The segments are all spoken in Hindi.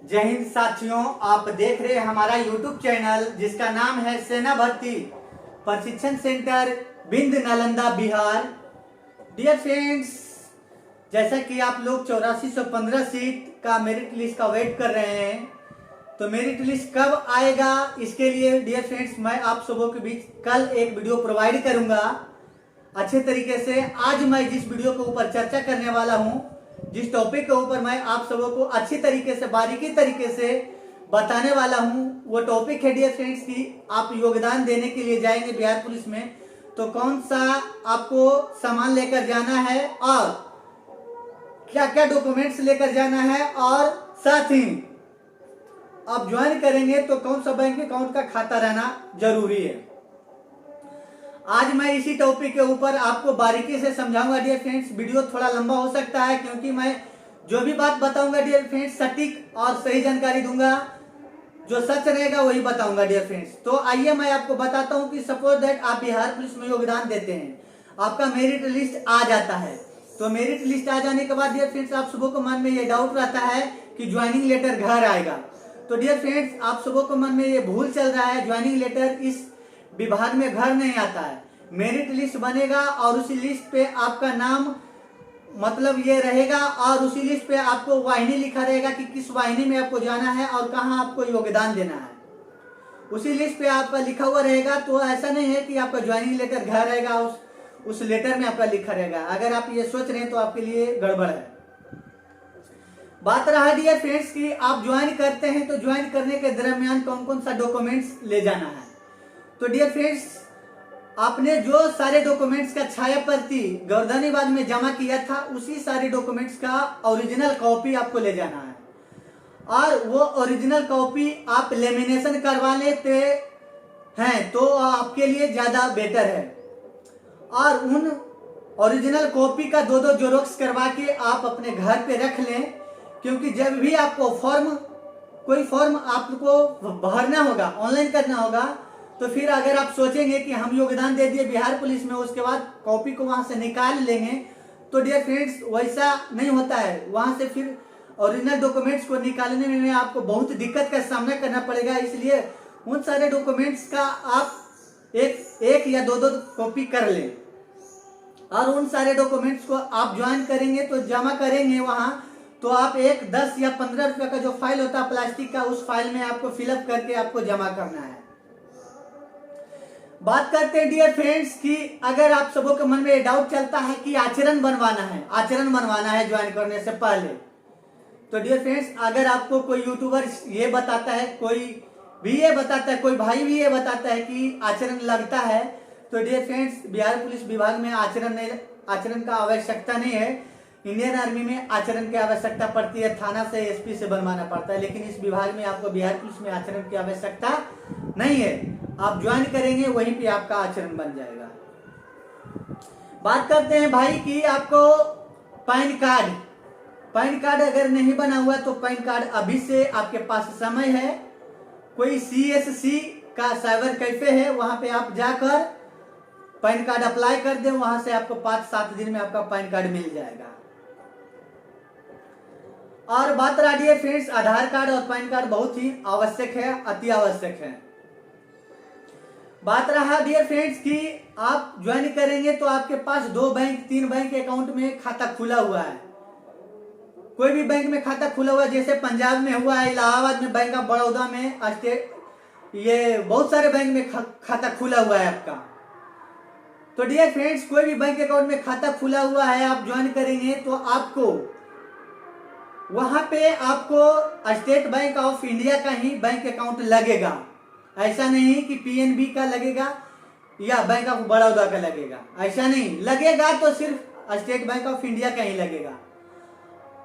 जय हिंद साथियों, आप देख रहे हैं हमारा YouTube चैनल जिसका नाम है सेना भर्ती प्रशिक्षण सेंटर बिंद नालंदा बिहार। डियर फ्रेंड्स, जैसा कि आप लोग 8415 सीट का मेरिट लिस्ट का वेट कर रहे हैं, तो मेरिट लिस्ट कब आएगा इसके लिए डियर फ्रेंड्स मैं आप सबों के बीच कल एक वीडियो प्रोवाइड करूंगा अच्छे तरीके से। आज मैं जिस वीडियो के ऊपर चर्चा करने वाला हूं, जिस टॉपिक के ऊपर मैं आप सबों को अच्छी तरीके से बारीकी तरीके से बताने वाला हूं, वो टॉपिक है डियर फ्रेंड्स कि आप योगदान देने के लिए जाएंगे बिहार पुलिस में तो कौन सा आपको सामान लेकर जाना है और क्या क्या डॉक्यूमेंट्स लेकर जाना है, और साथ ही आप ज्वाइन करेंगे तो कौन सा बैंक अकाउंट का खाता रहना जरूरी है। आज मैं इसी टॉपिक के ऊपर आपको बारीकी से समझाऊंगा डियर फ्रेंड्स। वीडियो थोड़ा लंबा हो सकता है क्योंकि मैं जो भी बात बताऊंगा डियर फ्रेंड्स सटीक और सही जानकारी दूंगा, जो सच रहेगा वही बताऊंगा डियर फ्रेंड्स। तो आइए मैं आपको बताता हूं कि सपोज दैट आप बिहार पुलिस में योगदान देते हैं, आपका मेरिट लिस्ट आ जाता है। तो मेरिट लिस्ट आ जाने के बाद डियर फ्रेंड्स आप सबों को मन में ये डाउट रहता है कि ज्वाइनिंग लेटर घर आएगा। तो डियर फ्रेंड्स आप सबों को मन में ये भूल चल रहा है, ज्वाइनिंग लेटर इस विभाग में घर नहीं आता है। मेरिट लिस्ट बनेगा और उसी लिस्ट पे आपका नाम मतलब ये रहेगा और उसी लिस्ट पे आपको वाहिनी लिखा रहेगा कि किस वाहिनी में आपको जाना है और कहां आपको योगदान देना है। उसी लिस्ट पे आपका लिखा हुआ रहेगा। तो ऐसा नहीं है कि आपका ज्वाइनिंग लेटर घर रहेगा, उस लेटर में आपका लिखा रहेगा। अगर आप ये सोच रहे हैं तो आपके लिए गड़बड़ है। बात रहा डियर फ्रेंड्स कि आप ज्वाइन करते हैं तो ज्वाइन करने के दरमियान कौन कौन सा डॉक्यूमेंट्स ले जाना है। तो डियर फ्रेंड्स आपने जो सारे डॉक्यूमेंट्स का छाया प्रति गर्दनीबाग में जमा किया था उसी सारे डॉक्यूमेंट्स का ओरिजिनल कॉपी आपको ले जाना है, और वो ओरिजिनल कॉपी आप लेमिनेशन करवा लेते हैं तो आपके लिए ज्यादा बेटर है। और उन ओरिजिनल कॉपी का दो जेरोक्स करवा के आप अपने घर पे रख लें, क्योंकि जब भी आपको कोई फॉर्म आपको भरना होगा, ऑनलाइन करना होगा, तो फिर अगर आप सोचेंगे कि हम योगदान दे दिए बिहार पुलिस में उसके बाद कॉपी को वहां से निकाल लेंगे, तो डियर फ्रेंड्स वैसा नहीं होता है। वहां से फिर ओरिजिनल डॉक्यूमेंट्स को निकालने में आपको बहुत दिक्कत का सामना करना पड़ेगा। इसलिए उन सारे डॉक्यूमेंट्स का आप एक या दो कॉपी कर लें, और उन सारे डॉक्यूमेंट्स को आप ज्वाइन करेंगे तो जमा करेंगे वहां, तो आप 10 या 15 रुपए का जो फाइल होता है प्लास्टिक का, उस फाइल में आपको फिलअप करके आपको जमा करना है। बात करते हैं डियर फ्रेंड्स कि अगर आप सबों के मन में डाउट चलता है कि आचरण बनवाना है ज्वाइन करने से पहले, तो डियर फ्रेंड्स अगर आपको कोई यूट्यूबर ये बताता है, कोई भी ये बताता है, कोई भाई भी ये बताता है कि आचरण लगता है, तो डियर फ्रेंड्स बिहार पुलिस विभाग में आचरण का आवश्यकता नहीं है। इंडियन आर्मी में आचरण की आवश्यकता पड़ती है, थाना से एसपी से बनवाना पड़ता है, लेकिन इस विभाग में आपको बिहार पुलिस में आचरण की आवश्यकता नहीं है। आप ज्वाइन करेंगे वहीं पे आपका आचरण बन जाएगा। बात करते हैं भाई कि आपको पैन कार्ड अगर नहीं बना हुआ तो पैन कार्ड अभी से आपके पास समय है। कोई CSC का साइबर कैफे है, वहां पे आप जाकर पैन कार्ड अप्लाई कर दें, वहां से आपको 5-7 दिन में आपका पैन कार्ड मिल जाएगा। और बात रहा डियर फ्रेंड्स आधार कार्ड और पैन कार्ड बहुत ही आवश्यक है, अति आवश्यक है। बात रहा डियर फ्रेंड्स कि आप ज्वाइन करेंगे तो आपके पास 2-3 बैंक अकाउंट में खाता खुला हुआ है। कोई भी बैंक में खाता खुला हुआ है, जैसे पंजाब में हुआ है, इलाहाबाद में, बैंक ऑफ बड़ौदा में, स्टेट, ये बहुत सारे बैंक में खाता खुला हुआ है आपका। तो डियर फ्रेंड्स कोई भी बैंक अकाउंट में खाता खुला हुआ है, आप ज्वाइन करेंगे तो आपको वहां पे आपको स्टेट बैंक ऑफ इंडिया का ही बैंक अकाउंट लगेगा। ऐसा नहीं कि PNB का लगेगा या बैंक ऑफ बड़ौदा का लगेगा, ऐसा नहीं लगेगा। तो सिर्फ स्टेट बैंक ऑफ इंडिया का ही लगेगा।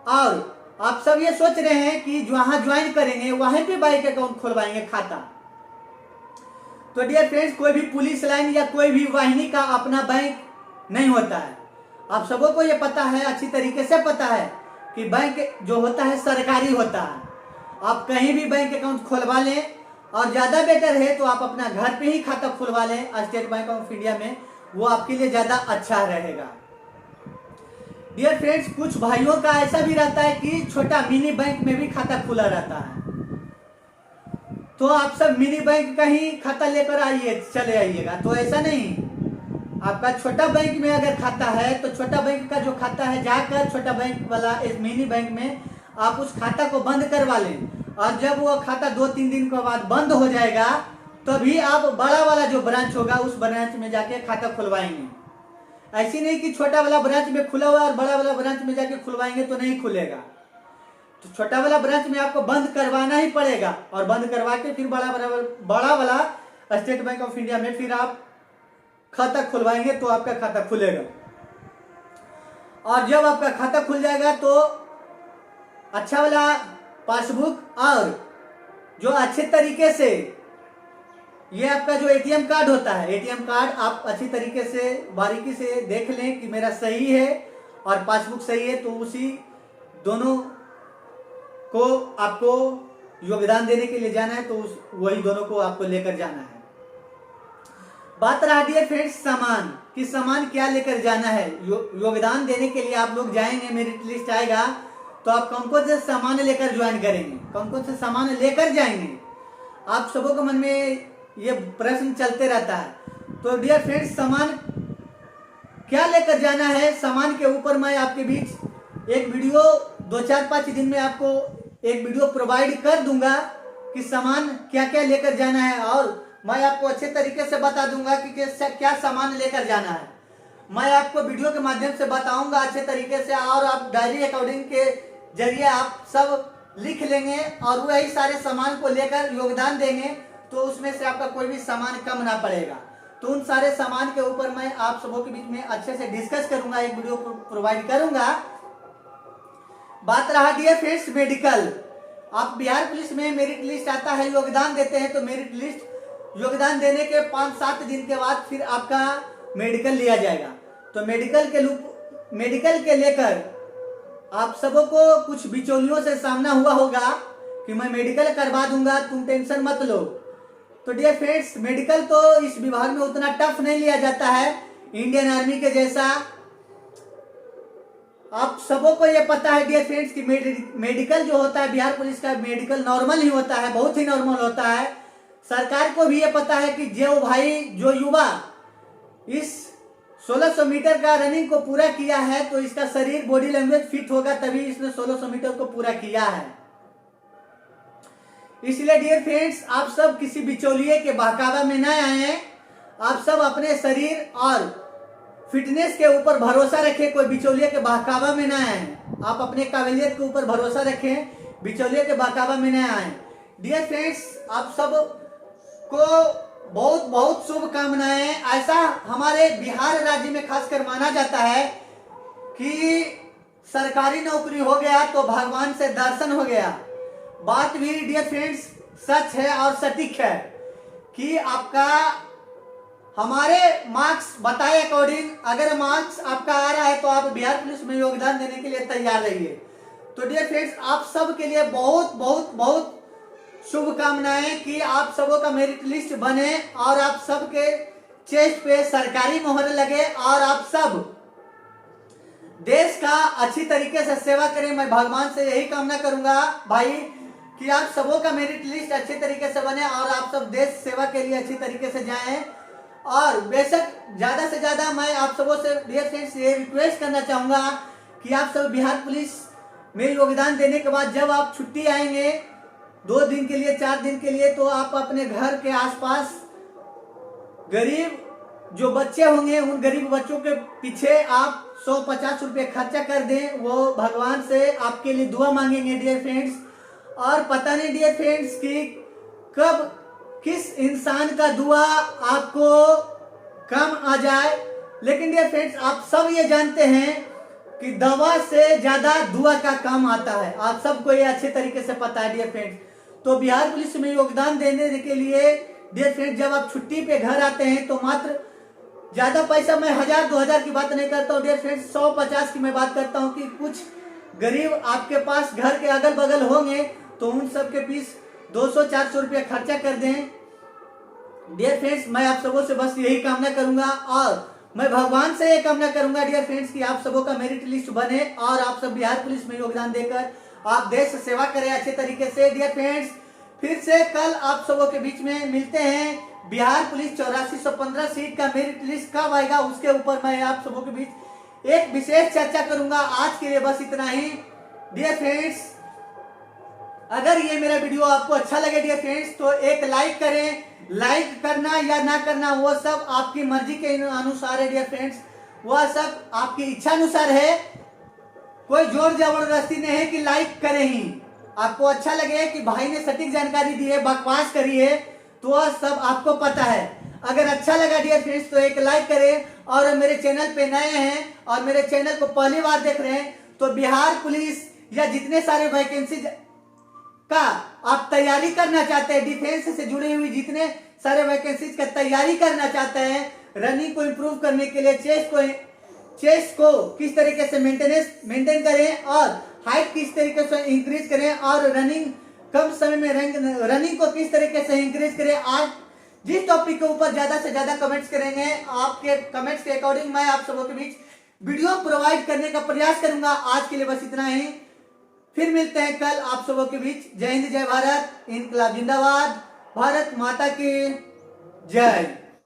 और आप सब ये सोच रहे हैं कि जहां ज्वाइन करेंगे वहीं पे बैंक अकाउंट खुलवाएंगे खाता। तो डियर फ्रेंड्स कोई भी पुलिस लाइन या कोई भी वाहिनी का अपना बैंक नहीं होता है। आप सबों को ये पता है, अच्छी तरीके से पता है कि बैंक जो होता है सरकारी होता है। आप कहीं भी बैंक अकाउंट खुलवा लें, और ज्यादा बेटर है तो आप अपना घर पे ही खाता खुलवा लें स्टेट बैंक ऑफ इंडिया में, वो आपके लिए ज्यादा अच्छा रहेगा। डियर फ्रेंड्स, कुछ भाइयों का ऐसा भी रहता है कि छोटा मिनी बैंक में भी खाता खुला रहता है। तो आप सब मिनी बैंक का ही खाता लेकर आइए, चले आइएगा। तो ऐसा नहीं, आपका छोटा बैंक में अगर खाता है तो छोटा बैंक का जो खाता है जाकर छोटा बैंक वाला इस मिनी बैंक में आप उस खाता को बंद करवा लें, और जब वो खाता 2-3 दिन के बाद बंद हो जाएगा तभी आप बड़ा वाला जो ब्रांच होगा उस ब्रांच में जाके खाता खुलवाएंगे। ऐसी नहीं कि छोटा वाला ब्रांच में खुला हुआ और बड़ा वाला ब्रांच में जाके खुलवाएंगे तो नहीं खुलेगा। तो छोटा वाला ब्रांच में आपको बंद करवाना ही पड़ेगा, और बंद करवा के फिर बड़ा वाला स्टेट बैंक ऑफ इंडिया में फिर आप खाता खुलवाएंगे तो आपका खाता खुलेगा। और जब आपका खाता खुल जाएगा तो अच्छा वाला पासबुक और जो अच्छे तरीके से ये आपका जो एटीएम कार्ड होता है, एटीएम कार्ड आप अच्छी तरीके से बारीकी से देख लें कि मेरा सही है और पासबुक सही है, तो उसी दोनों को आपको योगदान देने के लिए जाना है, तो वही दोनों को आपको लेकर जाना है। बात रहा डियर फ्रेंड्स सामान कि सामान क्या लेकर जाना है। योगदान देने के लिए आप लोग जाएंगे, मेरिट लिस्ट आएगा तो आप कौन कौन से सामान लेकर ज्वाइन करेंगे, कौन कौन से सामान लेकर जाएंगे, आप सबों के मन में ये प्रश्न चलते रहता है। तो डियर फ्रेंड्स, सामान क्या लेकर जाना है, सामान के ऊपर मैं आपके बीच एक वीडियो 2-4-5 दिन में आपको एक वीडियो प्रोवाइड कर दूंगा कि सामान क्या क्या लेकर जाना है, और मैं आपको अच्छे तरीके से बता दूंगा कि क्या सामान लेकर जाना है। मैं आपको वीडियो के माध्यम से बताऊंगा अच्छे तरीके से, और आप डायरी अकॉर्डिंग के जरिए आप सब लिख लेंगे और वही सारे सामान को लेकर योगदान देंगे, तो उसमें से आपका कोई भी सामान कम ना पड़ेगा। तो उन सारे सामान के ऊपर मैं आप सबों के बीच में अच्छे से डिस्कस करूंगा, एक वीडियो प्रोवाइड करूंगा। बात रहा डियर फ्रेंड्स मेडिकल, आप बिहार पुलिस में मेरिट लिस्ट आता है, योगदान देते हैं, तो मेरिट लिस्ट योगदान देने के 5-7 दिन के बाद फिर आपका मेडिकल लिया जाएगा। तो मेडिकल के लेकर आप सबों को कुछ बिचौलियों से सामना हुआ होगा कि मैं मेडिकल करवा दूंगा, तुम टेंशन मत लो। तो डियर फ्रेंड्स, मेडिकल तो इस विभाग में उतना टफ नहीं लिया जाता है इंडियन आर्मी के जैसा। आप सबों को ये पता है डियर फ्रेंड्स कि मेडिकल जो होता है बिहार पुलिस का मेडिकल नॉर्मल ही होता है, बहुत ही नॉर्मल होता है। सरकार को भी ये पता है कि जो युवा इस 1600 मीटर का रनिंग को पूरा किया है तो इसका शरीर बॉडी लैंग्वेज फिट होगा, तभी इसने 1600 मीटर को पूरा किया है। इसलिए डियर फ्रेंड्स, आप सब किसी बिचौलिए के बहकावा में न आए, आप सब अपने शरीर और फिटनेस के ऊपर भरोसा रखें, कोई बिचौलिए के बहकावा में न आए। आप अपने काबिलियत के ऊपर भरोसा रखें, बिचौलिए के बहकावा में न आए। डियर फ्रेंड्स, आप सब को बहुत बहुत शुभकामनाएं। ऐसा हमारे बिहार राज्य में खासकर माना जाता है कि सरकारी नौकरी हो गया तो भगवान से दर्शन हो गया। बात भी डियर फ्रेंड्स सच है और सटीक है कि आपका हमारे मार्क्स बताए अकॉर्डिंग अगर मार्क्स आपका आ रहा है तो आप बिहार पुलिस में योगदान देने के लिए तैयार रहिए। तो डियर फ्रेंड्स, आप सब के लिए बहुत बहुत बहुत शुभकामनाएं कि आप सबों का मेरिट लिस्ट बने और आप सबके चेस्ट पे सरकारी मोहर लगे और आप सब देश का अच्छी तरीके से सेवा करें। मैं भगवान से यही कामना करूंगा भाई कि आप सबों का मेरिट लिस्ट अच्छे तरीके से बने और आप सब देश सेवा के लिए अच्छी तरीके से जाएं। और बेशक ज्यादा से ज्यादा मैं आप सबों से डियर फ्रेंड्स ये रिक्वेस्ट करना चाहूंगा कि आप सब बिहार पुलिस में योगदान देने के बाद जब आप छुट्टी आएंगे 2 दिन के लिए 4 दिन के लिए, तो आप अपने घर के आसपास गरीब जो बच्चे होंगे उन गरीब बच्चों के पीछे आप 100-50 रुपये खर्चा कर दें। वो भगवान से आपके लिए दुआ मांगेंगे डियर फ्रेंड्स। और पता नहीं डियर फ्रेंड्स कि कब किस इंसान का दुआ आपको कम आ जाए, लेकिन डियर फ्रेंड्स आप सब ये जानते हैं कि दवा से ज्यादा दुआ का काम आता है। आप सबको ये अच्छे तरीके से पता है डियर फ्रेंड्स। तो बिहार पुलिस में योगदान देने के लिए डियर फ्रेंड्स जब आप छुट्टी पे घर आते हैं तो मात्र ज्यादा पैसा, मैं 1000-2000 की बात नहीं करता हूँ डियर फ्रेंड्स, 100-50 की मैं बात करता हूँ कि कुछ गरीब आपके पास घर के अगल बगल होंगे तो उन सब के पीस 200-400 रुपये खर्चा कर दें। डियर फ्रेंड्स, मैं आप सबों से बस यही कामना करूंगा और मैं भगवान से ये कामना करूंगा डियर फ्रेंड्स कि आप सबों का मेरिट लिस्ट बने और आप सब बिहार पुलिस में योगदान देकर आप देश सेवा करें अच्छे तरीके से। डियर फ्रेंड्स, फिर से कल आप सबों के बीच में मिलते हैं। बिहार पुलिस 8415 सीट का मेरिट लिस्ट कब आएगा उसके ऊपर मैं आप सबों के बीच एक विशेष चर्चा करूंगा। आज के लिए बस इतना ही डियर फ्रेंड्स। अगर ये मेरा वीडियो आपको अच्छा लगे डियर फ्रेंड्स तो एक लाइक करें। लाइक करना या ना करना वो सब आपकी मर्जी के अनुसार है डियर फ्रेंड्स, वह सब आपकी इच्छा अनुसार है। कोई जोर जबरदस्ती नहीं है कि लाइक करें ही। आपको अच्छा लगे कि भाई ने सटीक जानकारी दी है, बकवास करी है, तो वह सब आपको पता है। अगर अच्छा लगा डियर फ्रेंड्स तो एक लाइक करें। और मेरे चैनल पे नए हैं और मेरे चैनल को पहली बार देख रहे हैं तो बिहार पुलिस या जितने सारे वैकेंसी का आप तैयारी करना चाहते हैं, डिफेंस से जुड़ी हुई जितने सारे वैकेंसीज का तैयारी करना चाहते हैं, रनिंग को इम्प्रूव करने के लिए चेस्ट को किस तरीके से मेंटेन करें और हाइट किस तरीके से इंक्रीज करें और रनिंग कम समय में रनिंग को किस तरीके से इंक्रीज करें। आज जिस टॉपिक के ऊपर ज्यादा से ज्यादा कमेंट्स करेंगे, आपके कमेंट्स के अकॉर्डिंग मैं आप सबों के बीच वीडियो प्रोवाइड करने का प्रयास करूंगा। आज के लिए बस इतना ही, फिर मिलते हैं कल आप सबों के बीच। जय हिंद, जय भारत, इनकलाब जिंदाबाद, भारत माता की जय।